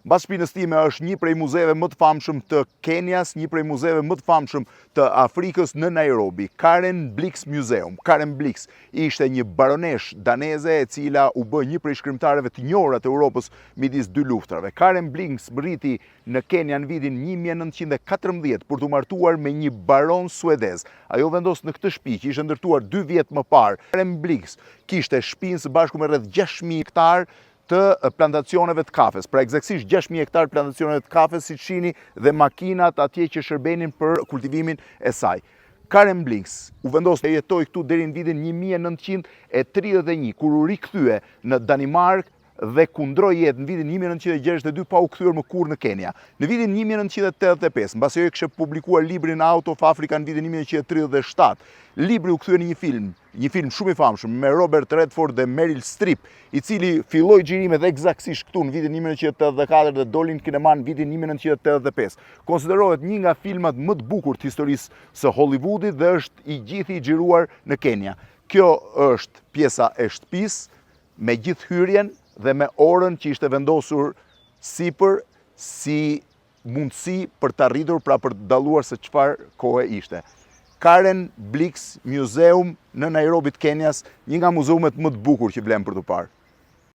Mbas shpinës time është një prej muzeve më të famshëm të Kenjas, një prej muzeve më të famshëm të Afrikës në Nairobi, Karen Blix Museum. Karen Blix ishte një baronesh daneze e cila u bë një prej shkrimtarëve të njohura të Europës midis dy luftrave. Karen Blix rriti në Kenja në vitin 1914 për të martuar me një baron suedez. Ajo vendos në këtë shtëpi që ishte ndërtuar 2 vjet më parë. Karen Blix kishte shtëpinë së bashku me rreth 6.000 hektar të plantacioneve të kafes. Pra eksaktësisht 6.000 hektar plantacioneve të kafes, si shini, dhe makinat atje që shërbenin për kultivimin e saj. Karen Blix u vendos të jetoj këtu deri në vitin 1931, kur u rikthye në Danimark dhe kundroi jetë në vitin 1962 pa u kthyer më kurrë në Kenya. Në vitin 1985, mbasi ajo kishte publikuar librin Out of Africa në vitin 1937, libri u kthye në një film shumë i famshëm me Robert Redford dhe Meryl Streep, i cili filloi xhirimet eksaktësisht këtu në vitin 1984 dhe doli në kinema në vitin 1985. Konsiderohet një nga filmat më të bukur të historisë së Hollywoodit dhe është i gjithë i xhiruar në Kenya. Kjo është pjesa e shtëpisë me gjithë hyrjen dhe me orën që ishte vendosur sipër si mundësi për të arritur, pra për të dalluar se çfarë kohe ishte. Karen Blix Museum në Nairobi të Kenjas, një nga muzeumet më të bukur që vlen për të parë.